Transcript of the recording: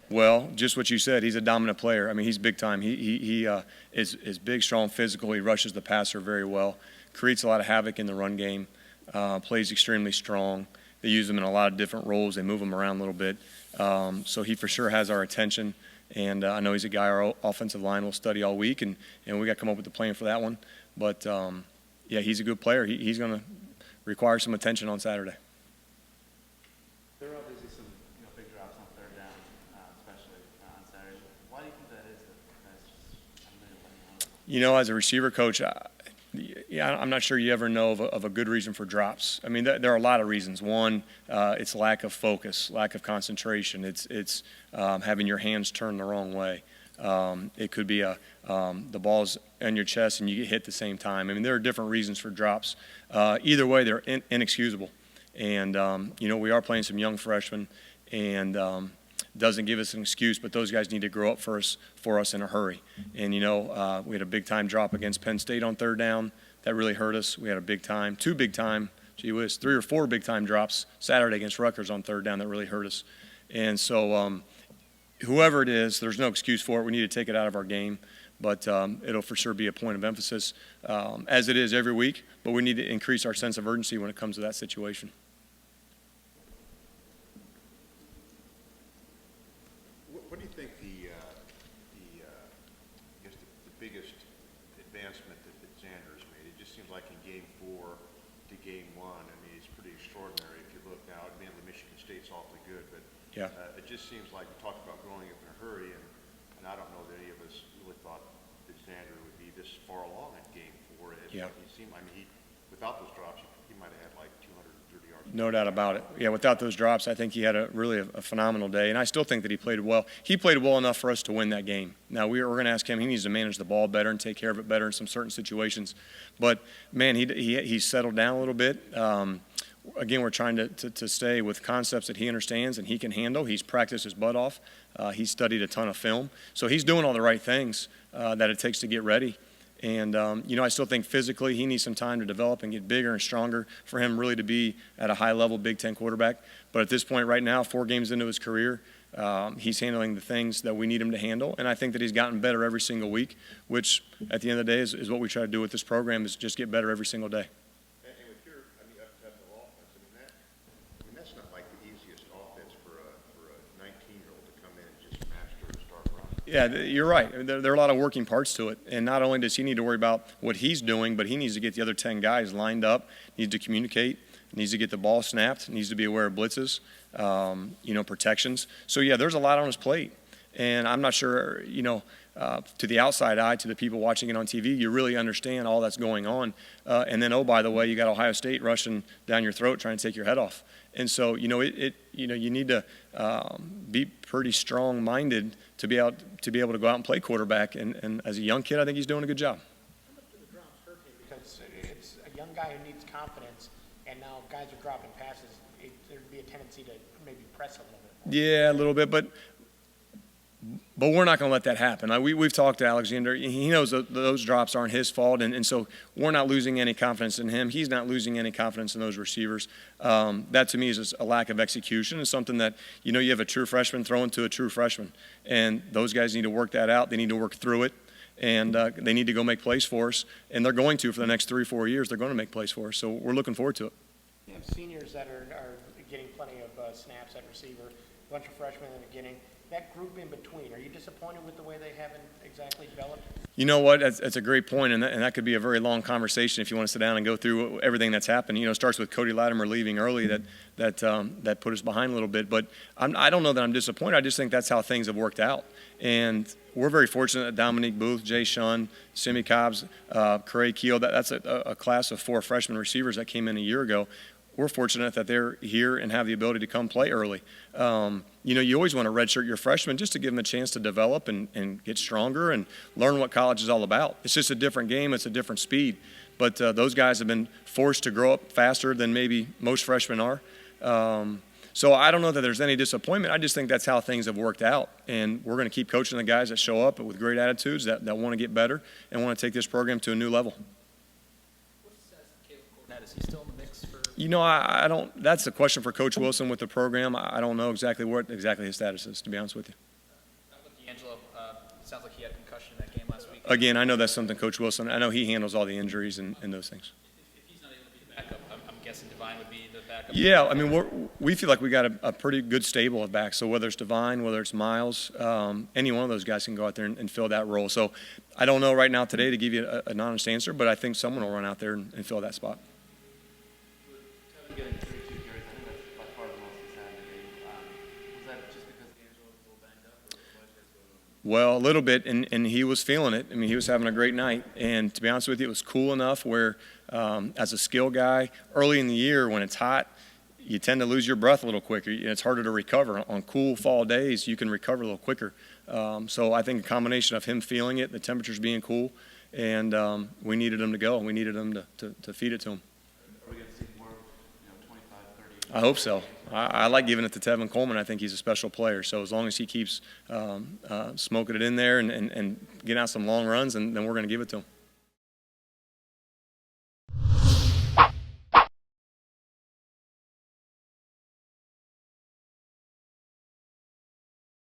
Well, just what you said. He's a dominant player. I mean, he's big time. He is big, strong, physical. He rushes the passer very well, creates a lot of havoc in the run game, plays extremely strong. They use him in a lot of different roles. They move him around a little bit. So he for sure has our attention. And I know he's a guy our offensive line will study all week, and we got to come up with a plan for that one. But, yeah, he's a good player. He's going to require some attention on Saturday. There are obviously some big drops on third down, especially on Saturday. Why do you think that is? As a receiver coach, I'm not sure you ever know of a good reason for drops. I mean, there are a lot of reasons. One, it's lack of focus, lack of concentration. It's having your hands turned the wrong way. It could be the ball's on your chest and you get hit at the same time. I mean, there are different reasons for drops. Either way, they're inexcusable. And, we are playing some young freshmen, and doesn't give us an excuse, but those guys need to grow up for us in a hurry. And, we had a big-time drop against Penn State on third down. That really hurt us. We had two big-time, 3 or 4 big-time drops Saturday against Rutgers on third down that really hurt us. And so whoever it is, there's no excuse for it. We need to take it out of our game. But it'll for sure be a point of emphasis, as it is every week. But we need to increase our sense of urgency when it comes to that situation. What do you think the biggest advancement that Xander has made? It just seems like in Game 4 to Game 1, I mean, it's pretty extraordinary. If you look now, admittedly Michigan State's awfully good, but yeah. It just seems like we talked about growing up in a hurry, and I don't know that any of us really thought that Xander would be this far along in Game 4. Yeah. Without those drops, he might have had like 230 yards. No doubt about it. Yeah, without those drops, I think he had a phenomenal day, and I still think that he played well. He played well enough for us to win that game. Now, we're going to ask him. He needs to manage the ball better and take care of it better in some certain situations. But, man, he's settled down a little bit. Again, we're trying to stay with concepts that he understands and he can handle. He's practiced his butt off. He's studied a ton of film. So he's doing all the right things that it takes to get ready. And, I still think physically he needs some time to develop and get bigger and stronger for him really to be at a high-level Big Ten quarterback. But at this point right now, 4 games into his career, he's handling the things that we need him to handle. And I think that he's gotten better every single week, which at the end of the day is what we try to do with this program, is just get better every single day. And with your, offense, that's not like the easiest offense for a 19-year-old to come in and just master and start running. Yeah, you're right. There are a lot of working parts to it. And not only does he need to worry about what he's doing, but he needs to get the other 10 guys lined up, needs to communicate, needs to get the ball snapped, needs to be aware of blitzes, protections. So, yeah, there's a lot on his plate. And I'm not sure, to the outside eye, to the people watching it on TV, you really understand all that's going on. And then, oh, by the way, you got Ohio State rushing down your throat trying to take your head off. And so, you need to be pretty strong-minded to be able to go out and play quarterback. And as a young kid, I think he's doing a good job. How much do the drops hurt him? Because it's a young guy who needs confidence, and now guys are dropping passes. There'd be a tendency to maybe press a little bit more. Yeah, a little bit, but we're not going to let that happen. We've talked to Alexander. He knows that those drops aren't his fault, and so we're not losing any confidence in him. He's not losing any confidence in those receivers. That, to me, is just a lack of execution. It's something that, you have a true freshman throwing to a true freshman, and those guys need to work that out. They need to work through it, and they need to go make plays for us, and they're going to for the next 3 or 4 years. They're going to make plays for us, so we're looking forward to it. You have seniors that are getting plenty of snaps at receiver, a bunch of freshmen that are getting – that group in between, are you disappointed with the way they haven't exactly developed? You know what? That's a great point, and that could be a very long conversation if you want to sit down and go through everything that's happened. It starts with Cody Latimer leaving early that put us behind a little bit. But I don't know that I'm disappointed. I just think that's how things have worked out. And we're very fortunate that Dominique Booth, Jay Shun, Simi Cobbs, Corey Keel, that's a class of 4 freshman receivers that came in a year ago. We're fortunate that they're here and have the ability to come play early. You always want to redshirt your freshmen just to give them a chance to develop and get stronger and learn what college is all about. It's just a different game. It's a different speed. But those guys have been forced to grow up faster than maybe most freshmen are. So I don't know that there's any disappointment. I just think that's how things have worked out. And we're going to keep coaching the guys that show up with great attitudes, that want to get better and want to take this program to a new level. What's the status of Caleb Cornett? Is he still in the mix for? I don't. That's a question for Coach Wilson with the program. I don't know exactly what his status is, to be honest with you. Again, I know that's something Coach Wilson, I know he handles all the injuries and those things. If he's not able to be the backup, I'm guessing Divine would be the backup. Yeah, I mean, we feel like we got a pretty good stable of backs. So whether it's Divine, whether it's Miles, any one of those guys can go out there and fill that role. So I don't know right now today to give you an honest answer, but I think someone will run out there and fill that spot. Tevin getting 32 carries, I think that's by far the most he's had today. Was that just because D'Angelo was a little banged up, or why did you guys go? Well, a little bit, and he was feeling it. I mean, he was having a great night. And to be honest with you, it was cool enough where, as a skill guy, early in the year when it's hot, you tend to lose your breath a little quicker. It's harder to recover. On cool fall days, you can recover a little quicker. So I think a combination of him feeling it, the temperatures being cool, and we needed him to go. We needed him to feed it to him. Are we going to see more, 25, 30? I hope so. I like giving it to Tevin Coleman. I think he's a special player. So as long as he keeps smoking it in there and getting out some long runs, and then we're going to give it to him.